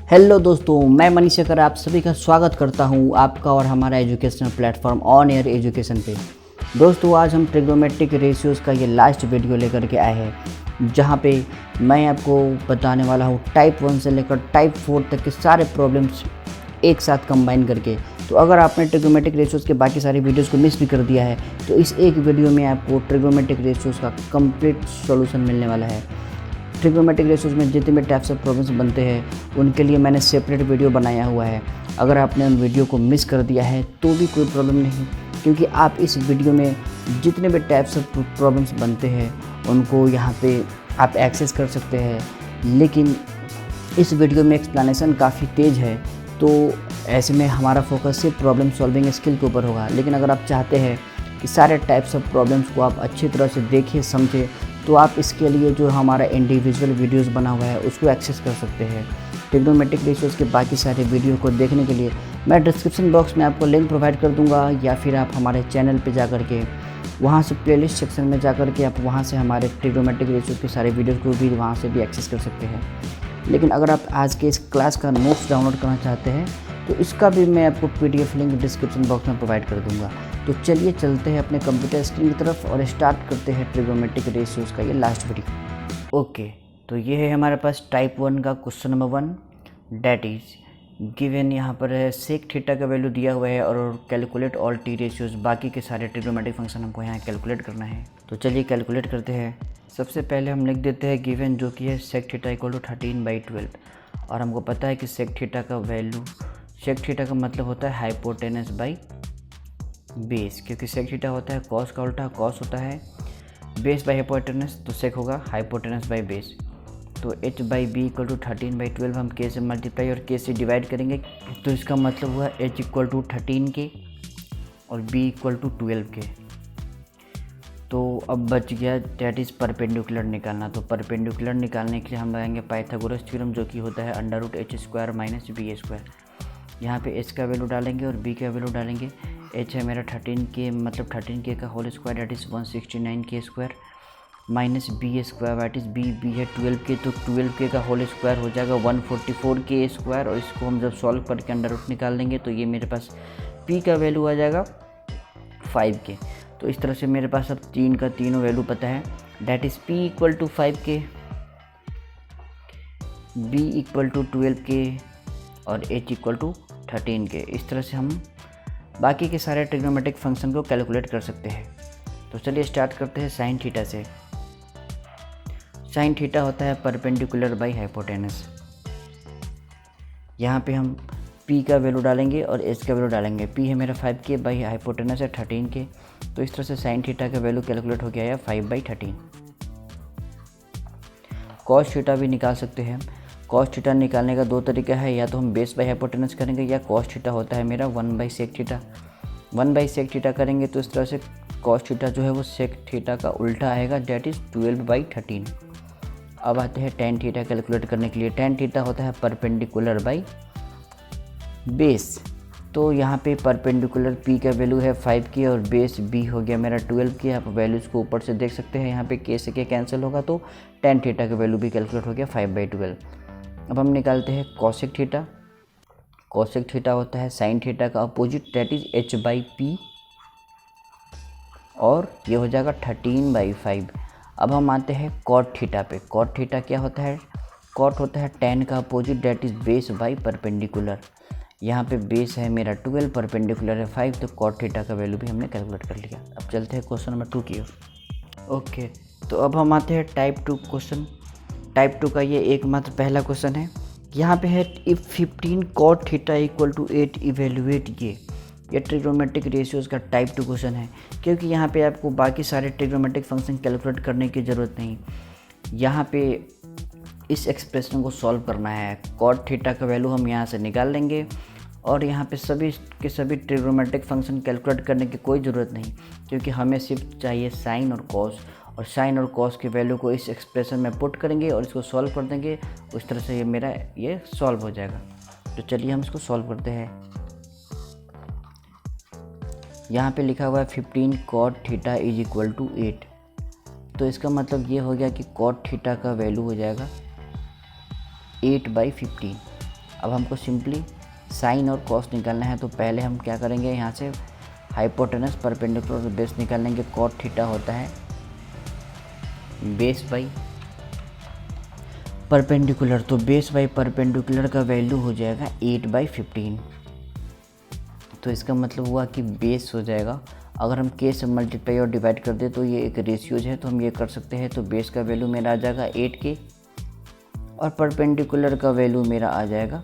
Hello दोस्तों, मैं मनीष शेखर आप सभी का स्वागत करता हूं आपका और हमारा educational platform on air education पे। दोस्तों, आज हम ट्रिग्नोमेट्रिक रेशियोज़ का ये लास्ट वीडियो लेकर के आए हैं, जहां पे मैं आपको बताने वाला हूं टाइप 1 से लेकर टाइप 4 तक के सारे प्रॉब्लम्स एक साथ कंबाइन करके। तो अगर आपने ट्रिग्नोमेट्रिक रेशियोज़ के बाकी सारे वीडियोज़ को मिस भी कर दिया है तो इस एक वीडियो में आपको ट्रिग्नोमेट्रिक रेशियोज़ का कंप्लीट सॉल्यूशन मिलने वाला है। ट्रिग्नोमेट्रिक रेशियोज़ में जितने भी टाइप्स ऑफ प्रॉब्लम्स बनते हैं उनके लिए मैंने सेपरेट वीडियो बनाया हुआ है। अगर आपने उन वीडियो को मिस कर दिया है तो भी कोई प्रॉब्लम नहीं, क्योंकि आप इस वीडियो में जितने भी टाइप्स ऑफ प्रॉब्लम्स बनते हैं उनको यहाँ पे आप एक्सेस कर सकते हैं। लेकिन इस वीडियो में एक्सप्लेनेशन काफ़ी तेज़ है, तो ऐसे में हमारा फोकस सिर्फ प्रॉब्लम सॉल्विंग स्किल के ऊपर होगा। लेकिन अगर आप चाहते हैं कि सारे टाइप्स ऑफ प्रॉब्लम्स को आप अच्छी तरह से देखें समझें, तो आप इसके लिए जो हमारा इंडिविजुअल वीडियोस बना हुआ है उसको एक्सेस कर सकते हैं। ट्रिग्नोमेट्रिक रेशियोज़ के बाकी सारे वीडियो को देखने के लिए मैं डिस्क्रिप्शन बॉक्स में आपको लिंक प्रोवाइड कर दूंगा, या फिर आप हमारे चैनल पे जाकर के वहाँ से प्लेलिस्ट सेक्शन में जाकर के आप वहाँ से हमारे ट्रिग्नोमेट्रिक रेशियोज़ के सारे वीडियोज़ को भी वहाँ से भी एक्सेस कर सकते हैं। लेकिन अगर आप आज के इस क्लास का नोट्स डाउनलोड करना चाहते हैं तो इसका भी मैं आपको PDF लिंक डिस्क्रिप्शन बॉक्स में प्रोवाइड कर दूंगा। तो चलिए चलते हैं अपने कंप्यूटर स्क्रीन की तरफ और स्टार्ट करते हैं ट्रिग्नोमेट्रिक रेशियोज़ का ये लास्ट वीडियो। ओके, तो ये है हमारे पास टाइप 1 का question number 1, that is given. यहाँ पर है सेक थीटा का वैल्यू दिया हुआ है और कैलकुलेट ऑल टी रेशियोज़। बाकी के सारे ट्रिग्नोमेट्रिक फंक्शन हमको यहाँ कैलकुलेट करना है। तो चलिए कैलकुलेट करते हैं। सबसे पहले हम लिख देते हैं गिवन, जो कि है सेक थीटा इक्वल टू 13/12। और हमको पता है कि सेक थीटा का वैल्यू, सेक थीटा का मतलब होता है हाइपोटेनस बाई बेस, क्योंकि सेक थीटा होता है कॉस का उल्टा, कॉस होता है बेस बाई हाइपोटेनस, तो सेक होगा हाइपोटेनस बाई बेस। तो h by B equal to 13/12 हम k से मल्टीप्लाई और k से डिवाइड करेंगे, तो इसका मतलब हुआ h इक्वल टू 13k और b इक्वल टू 12k। तो अब बच गया डैट इज़ परपेंडिकुलर निकालना। तो परपेंडिकुलर निकालने के लिए हम लगाएंगे पाइथागोरस थ्योरम, जो कि होता है √h² माइनस b²। यहाँ पे h का वैल्यू डालेंगे और b का वैल्यू डालेंगे। h है मेरा 13k, मतलब 13k का whole square that is 169k² minus b² that is b है 12k, तो 12k का होल स्क्वायर हो जाएगा 144k²। और इसको हम जब सॉल्व करके अंडर रूट निकाल देंगे तो ये मेरे पास p का वैल्यू आ जाएगा 5k। तो इस तरह से मेरे पास अब तीन का तीनों वैल्यू पता है, that is p equal to 5k, b equal to 12k और h इक्वल टू 13k। इस तरह से हम बाकी के सारे ट्रिग्नोमेट्रिक फंक्शन को कैलकुलेट कर सकते हैं। तो चलिए स्टार्ट करते हैं साइन थीटा से। साइन थीटा होता है परपेंडिकुलर बाई हाइपोटेनस। यहाँ पे हम p का वैल्यू डालेंगे और h का वैल्यू डालेंगे। p है मेरा 5k बाई हाइपोटेनस है 13k, तो इस तरह से साइन थीटा का वैल्यू कैलकुलेट हो गया है 5/13। कॉस थीटा भी निकाल सकते हैं। कॉस थीटा निकालने का दो तरीका है, या तो हम बेस बाई हाइपोटेनस करेंगे, या कॉस थीटा होता है मेरा 1/सेक थीटा। 1/सेक थीटा करेंगे तो इस तरह से कॉस थीटा जो है वो सेक थीटा का उल्टा आएगा, डैट इज़ 12/13। अब आते हैं टेन थीटा कैलकुलेट करने के लिए। टेन थीटा होता है परपेंडिकुलर बाई बेस। तो यहाँ पे परपेंडिकुलर p का वैल्यू है 5k और बेस b हो गया मेरा 12k। आप वैल्यूज़ को ऊपर से देख सकते हैं, यहाँ पे k से k कैंसिल होगा, तो टेन थीटा का वैल्यू भी कैलकुलेट हो गया 5/12। अब हम निकालते हैं कॉसेक थीटा। कॉसेक थीटा होता है साइन थीटा का अपोजिट, डैट इज़ h/p, और ये हो जाएगा 13/5। अब हम आते हैं कॉट थीटा पे। कॉट थीटा क्या होता है? कॉट होता है टेन का opposite, that is base by perpendicular. यहाँ पे बेस है मेरा 12, परपेंडिकुलर है 5, तो कॉट थीटा का वैल्यू भी हमने कैलकुलेट कर लिया। अब चलते हैं क्वेश्चन नंबर 2 की ओर। ओके, तो अब हम आते हैं टाइप 2 क्वेश्चन। टाइप 2 का ये एकमात्र पहला क्वेश्चन है। यहाँ पे है if 15 cot theta equal to 8 evaluate ये ट्रिग्नोमेट्रिक रेशियोज़ का टाइप 2 क्वेश्चन है, क्योंकि यहाँ पे आपको बाकी सारे ट्रिग्नोमेट्रिक फंक्शन कैलकुलेट करने की ज़रूरत नहीं। यहाँ पे इस एक्सप्रेशन को सॉल्व करना है। कॉट थीटा का वैल्यू हम यहाँ से निकाल लेंगे, और यहाँ पे सभी के सभी ट्रिग्नोमेट्रिक फंक्शन कैलकुलेट करने की कोई ज़रूरत नहीं, क्योंकि हमें सिर्फ चाहिए साइन और कॉस। और साइन और कॉस के वैल्यू को इस एक्सप्रेशन में पुट करेंगे और इसको सॉल्व कर देंगे। उस तरह से ये मेरा ये सॉल्व हो जाएगा। तो चलिए हम इसको सॉल्व करते हैं। यहाँ पे लिखा हुआ है 15 cot theta is equal to 8, तो इसका मतलब ये हो गया कि कॉट थीटा का वैल्यू हो जाएगा 8/15। अब हमको सिंपली साइन और कॉस निकालना है। तो पहले हम क्या करेंगे, यहाँ से हाइपोटेनस, परपेंडिकुलर और बेस निकाल लेंगे। कॉट थीटा होता है बेस बाई परपेंडिकुलर, तो बेस बाई परपेंडिकुलर का वैल्यू हो जाएगा 8/15। तो इसका मतलब हुआ कि बेस हो जाएगा, अगर हम के से मल्टीप्लाई और डिवाइड कर दें तो ये एक रेशियोज है तो हम ये कर सकते हैं। तो बेस का वैल्यू मेरा आ जाएगा 8 और परपेंडिकुलर का वैल्यू मेरा आ जाएगा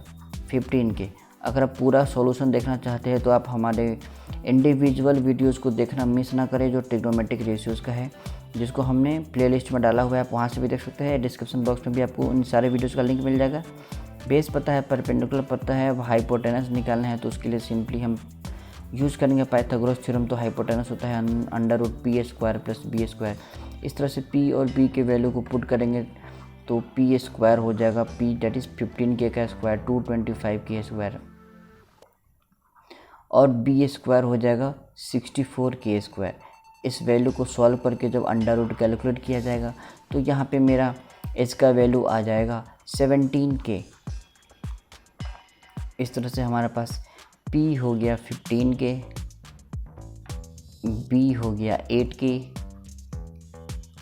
15। अगर आप पूरा सॉल्यूशन देखना चाहते हैं तो आप हमारे इंडिविजुअल वीडियोस को देखना मिस ना करें, जो ट्रिग्नोमेट्रिक रेशियोज़ का है, जिसको हमने प्लेलिस्ट में डाला हुआ है, आप वहाँ से भी देख सकते हैं। डिस्क्रिप्शन बॉक्स में भी आपको उन सारे वीडियोस का लिंक मिल जाएगा। बेस पता है, परपेंडिकुलर पता है, अब हाइपोटेनस निकालना है तो उसके लिए सिंपली हम यूज़ करेंगे पाइथागोरस थ्योरम। तो हाइपोटेनस होता है √p² + b²। इस तरह से p और b के वैल्यू को पुट करेंगे तो p² हो जाएगा p दैट इज़ 15k का स्क्वायर 225k स्क्वायर, और b² हो जाएगा 64k स्क्वायर। इस वैल्यू को सॉल्व करके जब √ कैलकुलेट किया जाएगा तो यहाँ पे मेरा h का वैल्यू आ जाएगा 17k। इस तरह से हमारे पास p हो गया 15k, b हो गया 8k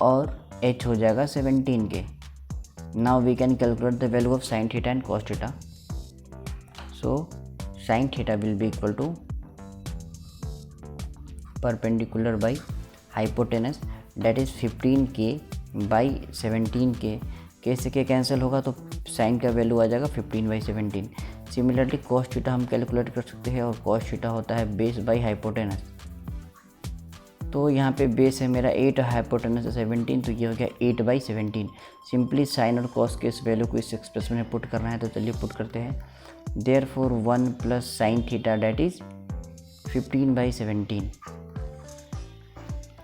और h हो जाएगा 17k। Now we can calculate the value of sine theta and cos theta. So sine theta will be equal to perpendicular by hypotenuse that is 15k by 17k। के से के cancel होगा तो sign का value आ जाएगा 15/17। Similarly cos theta हम calculate कर सकते हैं, और कॉस थीटा होता है बेस बाई हाइपोटेनस। तो यहाँ पे बेस है मेरा 8 और हाइपोटेनस है 17, तो ये हो गया 8/17। सिंपली साइन और कॉस के इस वैल्यू को इस एक्सप्रेशन में पुट करना है, तो चलिए पुट करते हैं। Therefore 1 + sine theta that is 15/17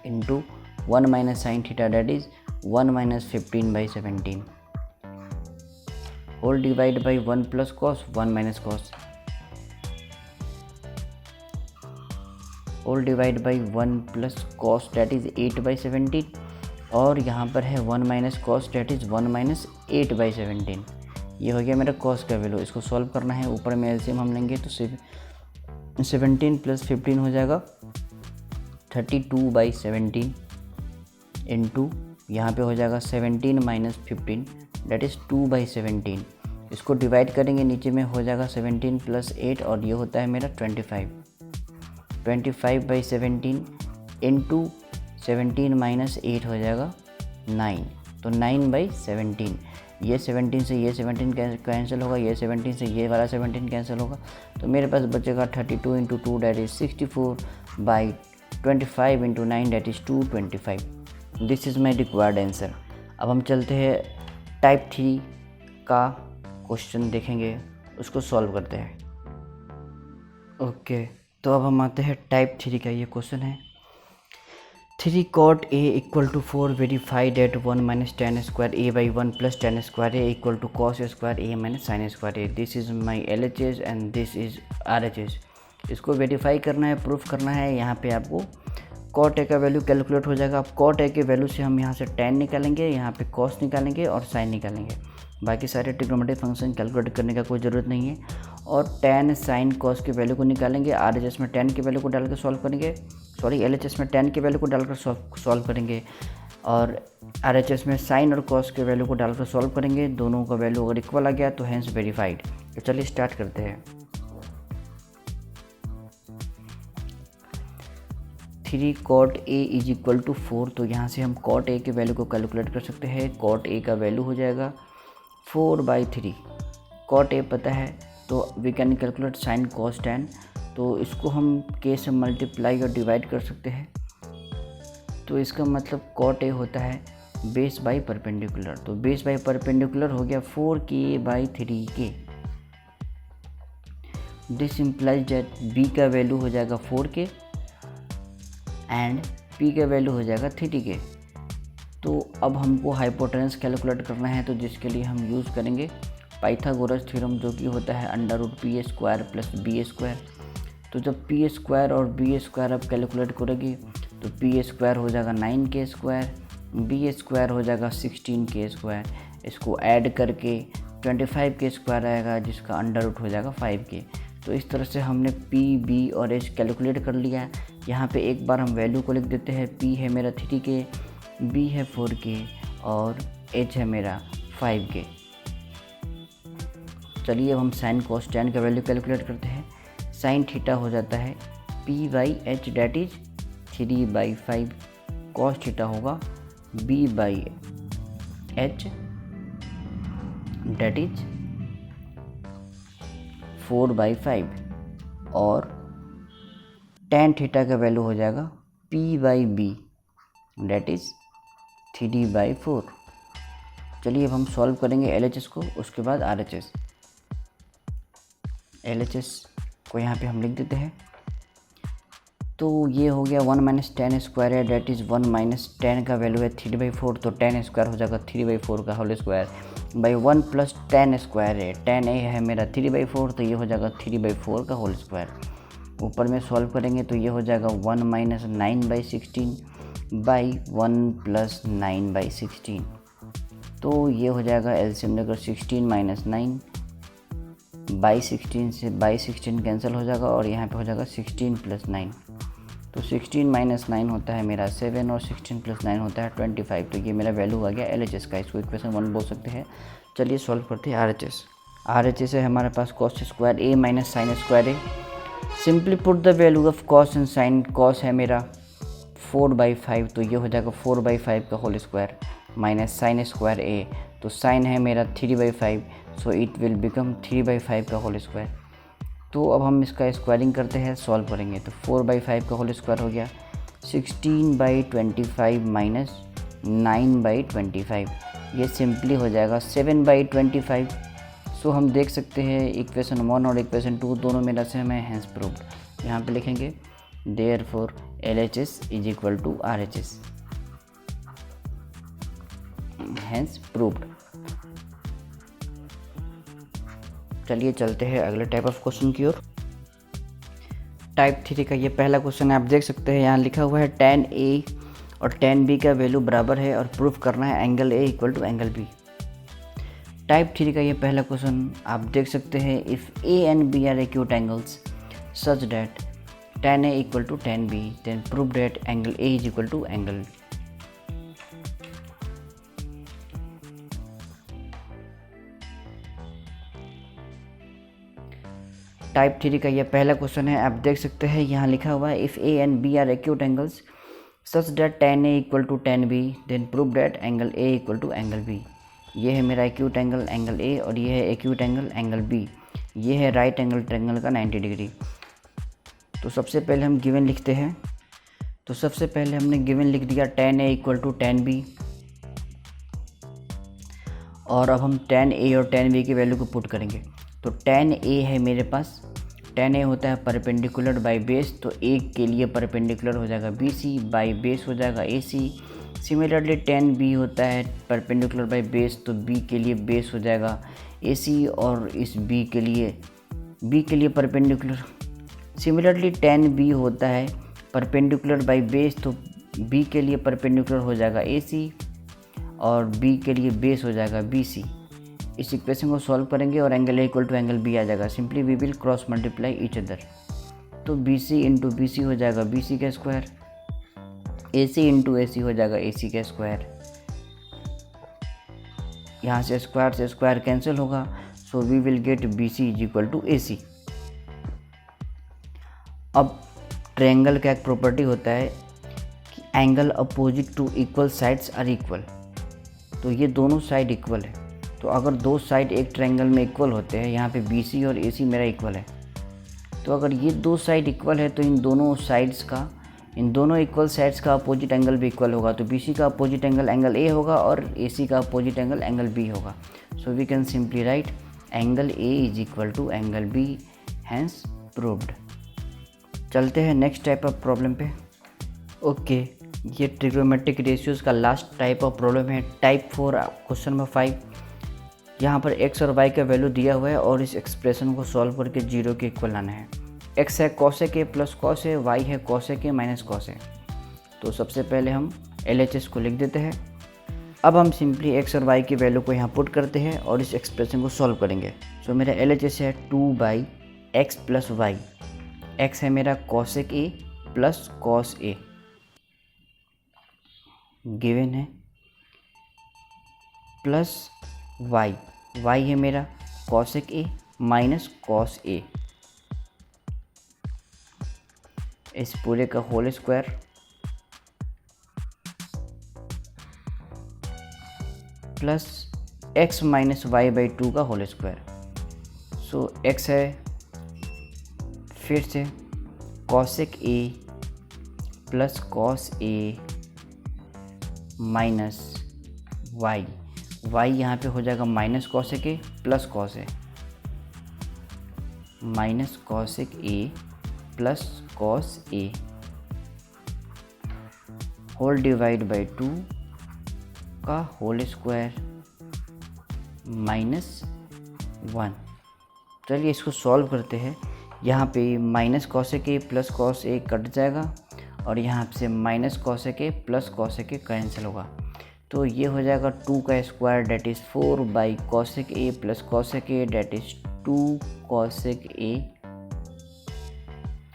into 1 - sine theta that is 1 - 15/17 whole divide by 1 + cos 1 - cos whole divide by 1 + cos that is 8/17, और यहाँ पर है 1 - कॉस दैट इज़ 1 - 8/17। ये हो गया मेरा कॉस का वैल्यू। इसको सॉल्व करना है, ऊपर में एलसीएम हम लेंगे तो 17 + 15 हो जाएगा 32/17 इंटू यहाँ पे हो जाएगा 17 - 15 दैट इज़ 2/17। इसको डिवाइड करेंगे, नीचे में हो जाएगा 17 + 8 और ये होता है मेरा 25। 25/17 इंटू 17 - 8 हो जाएगा 9, तो 9/17। ये 17 से ये 17 कैंसिल होगा, ये 17 से ये वाला 17 कैंसिल होगा, तो मेरे पास बचेगा 32 × 2 that is 64/25 × 9 that is 225। This is my required answer. अब हम चलते हैं टाइप 3 का क्वेश्चन देखेंगे, उसको सॉल्व करते हैं। ओके, तो अब हम आते हैं टाइप 3 का। ये क्वेश्चन है 3 cot A = 4 verify that 1 - tan² A/1 + tan² A = cos² A - sin² A। This is my LHS and this is RHS। इसको वेरीफाई करना है, प्रूफ करना है। यहाँ पे आपको cot A का वैल्यू कैलकुलेट हो जाएगा। अब cot A के वैल्यू से हम यहाँ से tan निकालेंगे, यहाँ पे cos निकालेंगे और sin निकालेंगे। बाकी सारे ट्रिग्नोमेट्रिक फंक्शन कैलकुलेट करने का कोई ज़रूरत नहीं है। और tan sin cos के वैल्यू को निकालेंगे, RHS में tan के वैल्यू को डाल कर सॉल्व करेंगे, LHS में tan के वैल्यू को डालकर सॉल्व करेंगे, और RHS में sin और cos के वैल्यू को डालकर सॉल्व करेंगे। दोनों का वैल्यू अगर इक्वल आ गया तो हैंस वेरीफाइड। तो चलिए स्टार्ट करते हैं। 3 cot A = 4, तो यहाँ से हम cot A के वैल्यू को कैलकुलेट कर सकते हैं। cot A का वैल्यू हो जाएगा 4/3। cot A पता है तो we can calculate sin cos tan, तो इसको हम k से मल्टीप्लाई और डिवाइड कर सकते हैं। तो इसका मतलब cot A होता है बेस बाई परपेंडिकुलर, तो बेस बाई परपेंडिकुलर हो गया 4k/3k। This implies that b का वैल्यू हो जाएगा 4k एंड p का वैल्यू हो जाएगा 3k। तो अब हमको हाइपोटेनस कैलकुलेट करना है, तो जिसके लिए हम यूज़ करेंगे पाइथागोरस थ्योरम, जो कि होता है √p² + b²। तो जब p² और b² अब कैलकुलेट करोगे तो p² हो जाएगा 9k², b² हो जाएगा 16k²। इसको ऐड करके 25 के स्क्वायर आएगा जिसका अंडर रूट हो जाएगा 5 के। तो इस तरह से हमने P, B और H कैलकुलेट कर लिया है। यहाँ पे एक बार हम वैल्यू को लिख देते हैं। P है मेरा 3 के, B है 4 के और H है मेरा 5 के। चलिए अब हम साइन कॉस tan का वैल्यू कैलकुलेट करते हैं। साइन थीटा हो जाता है P/H date is 3/5, cos theta होगा B/H डेट इज 4/5 और tan थीटा का वैल्यू हो जाएगा P/B डेट इज 3/4। चलिए अब हम सॉल्व करेंगे LHS को, उसके बाद RHS। LHS को यहाँ पे हम लिख देते हैं। तो ये हो गया 1 माइनस tan स्क्वायर है डेट इज़ 1 माइनस tan का वैल्यू है 3/4, तो tan स्क्वायर हो जाएगा 3/4 का whole square by 1 plus tan square है। tan a है मेरा 3/4, तो ये हो जाएगा 3/4 का होल स्क्वायर। ऊपर में सॉल्व करेंगे तो ये हो जाएगा 1 माइनस 9/16 बाई 1 प्लस 9/16। तो ये हो जाएगा एलसीएम लेकर 16 माइनस 9/16 से 16 कैंसिल हो जाएगा और यहाँ पे हो जाएगा 16 प्लस 9। तो 16 माइनस 9 होता है मेरा 7 और 16 प्लस 9 होता है 25। तो ये मेरा वैल्यू आ गया LHS का। इसको इक्वेशन 1 बोल सकते हैं। चलिए सॉल्व करते हैं RHS। RHS है हमारे पास cos square A minus sine square A। Simply put the value of cos and sine. Cos है मेरा 4/5, तो ये हो जाएगा 4/5 का whole square minus sine square A। तो साइन है मेरा 3/5, सो इट विल बिकम 3/5 का होल स्क्वायर। तो अब हम इसका स्क्वायरिंग करते हैं, सॉल्व करेंगे। तो 4/5 का होल स्क्वायर हो गया 16/25 माइनस 9/25। ये सिंपली हो जाएगा 7/25। सो हम देख सकते हैं इक्वेशन 1 और इक्वेशन 2 दोनों मेरा सेम है, हैंस प्रूव्ड। यहाँ पे लिखेंगे therefore LHS is equal to RHS, hence proved. चलिए चलते हैं अगले टाइप ऑफ क्वेश्चन की ओर। टाइप 3 का ये पहला क्वेश्चन है। आप देख सकते हैं यहाँ लिखा हुआ है tan A और tan B का वैल्यू बराबर है और प्रूफ करना है angle A equal to angle B। Type 3 का ये पहला क्वेश्चन आप देख सकते हैं if A and B are acute angles such that tan A equal to tan B, then prove that angle A is equal to angle B। Type 3 का ये पहला क्वेश्चन है। आप देख सकते हैं यहाँ लिखा हुआ है if A and B are acute angles such that tan A equal to tan B, then prove that angle A equal to angle B। ये है मेरा एक्यूट एंगल एंगल A और ये है एक्यूट एंगल एंगल B। ये है right angle triangle का 90 degree. तो सबसे पहले हम गिवन लिखते हैं। तो सबसे पहले हमने गिवन लिख दिया tan A equal to tan B, और अब हम tan A और tan B की वैल्यू को पुट करेंगे। तो tan A है मेरे पास, tan A होता है परपेंडिकुलर बाय बेस, तो A के लिए परपेंडिकुलर हो जाएगा BC, बाय बेस हो जाएगा AC। सिमिलरली tan B होता है परपेंडिकुलर बाय बेस, तो B के लिए बेस हो जाएगा AC और इस B के लिए परपेंडिकुलर। सिमिलरली tan B होता है परपेंडिकुलर बाय बेस, तो B के लिए परपेंडिकुलर हो जाएगा AC और B के लिए बेस हो जाएगा BC। इस इक्वेशन को सॉल्व करेंगे और angle A equal to angle B आ जाएगा। Simply we will cross multiply each other. तो BC इंटू BC हो जाएगा BC का स्क्वायर, AC इंटू AC हो जाएगा AC का स्क्वायर। यहाँ से स्क्वायर कैंसिल होगा, so we will get BC is equal to AC। अब ट्रायंगल का एक प्रॉपर्टी होता है कि angle opposite to equal sides are equal. तो ये दोनों साइड इक्वल है। तो अगर दो साइड एक ट्रायंगल में इक्वल होते हैं, यहाँ पे BC और AC मेरा इक्वल है, तो अगर ये दो साइड इक्वल है तो इन दोनों इक्वल साइड्स का अपोजिट एंगल भी इक्वल होगा। तो BC का अपोजिट एंगल एंगल A होगा और AC का अपोजिट एंगल एंगल B होगा। So we can simply write angle A is equal to angle B, hence proved. चलते हैं नेक्स्ट टाइप ऑफ प्रॉब्लम पे। ओके, ये ट्रिग्नोमेट्रिक रेशियोज़ का लास्ट टाइप ऑफ प्रॉब्लम है, टाइप 4 क्वेश्चन नंबर 5। यहाँ पर x और y का वैल्यू दिया हुआ है और इस एक्सप्रेशन को सॉल्व करके 0 के इक्वल लाना है। x है cosec A plus cos A, y है cosec A minus cos A। तो सबसे पहले हम LHS को लिख देते हैं। अब हम सिंपली एक्स और वाई की वैल्यू को यहाँ पुट करते हैं और इस एक्सप्रेशन को सॉल्व करेंगे। सो मेरा LHS है 2/x प्लस वाई। एक्स है मेरा cosec a plus cos a given है, प्लस वाई, वाई है मेरा cosec a minus cos a, इस पूरे का whole square plus x minus Y by 2 का होल स्क्वायर। सो x है फिर से cosec a plus cos a minus Y, Y यहाँ पे हो जाएगा minus cosec a plus cos a, minus cosec a plus cos a whole divide by 2 का whole square minus 1। चलिए इसको सॉल्व करते हैं। यहाँ पे minus cosec a plus cos a cut जाएगा और यहाँ से minus cosec a plus cosec a cancel होगा, तो ये हो जाएगा 2 का square that is 4/cosec a plus cosec a that is 2 cosec a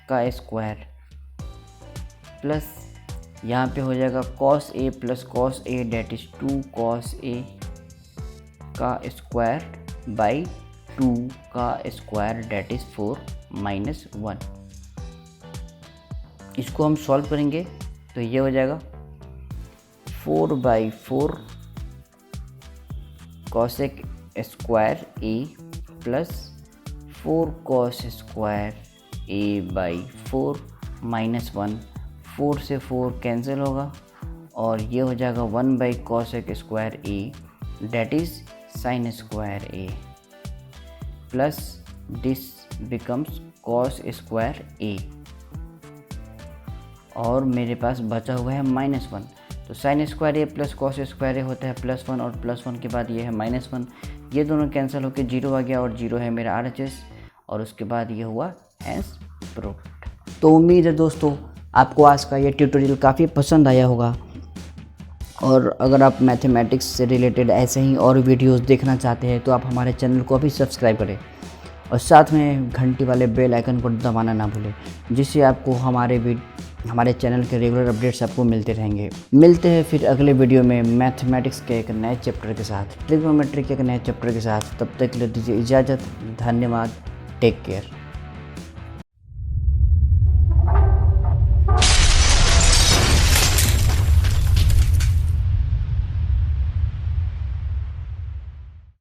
का स्क्वायर प्लस यहाँ पे हो जाएगा cos a plus cos a that is 2 cos a का स्क्वायर बाई 2 का स्क्वायर डेट इज़ 4 माइनस 1। इसको हम सॉल्व करेंगे तो ये हो जाएगा 4/4 cosec square a plus 4 cos square a by 4 minus 1। 4 से 4 कैंसिल होगा और ये हो जाएगा 1/cosec square a that is sine square a plus this becomes cos square a और मेरे पास बचा हुआ है -1। तो sign square a plus cos square a होता है +1 और +1 के बाद ये है -1, ये दोनों कैंसिल होकर 0 आ गया और 0 है मेरा RHS और उसके बाद ये हुआ हैंस प्रूव्ड। तो उम्मीद है दोस्तों आपको आज का ये ट्यूटोरियल काफ़ी पसंद आया होगा और अगर आप मैथमेटिक्स से रिलेटेड ऐसे ही और वीडियोस देखना चाहते हैं तो आप हमारे चैनल को अभी सब्सक्राइब करें और साथ में घंटी वाले बेल आइकन को दबाना ना भूलें, जिससे आपको हमारे चैनल के रेगुलर अपडेट्स आपको मिलते रहेंगे। मिलते हैं फिर अगले वीडियो में मैथमेटिक्स के एक नए चैप्टर के साथ, ट्रिग्नोमेट्री के एक नए चैप्टर के साथ। तब तक के लिए दीजिए इजाज़त। धन्यवाद। Take care.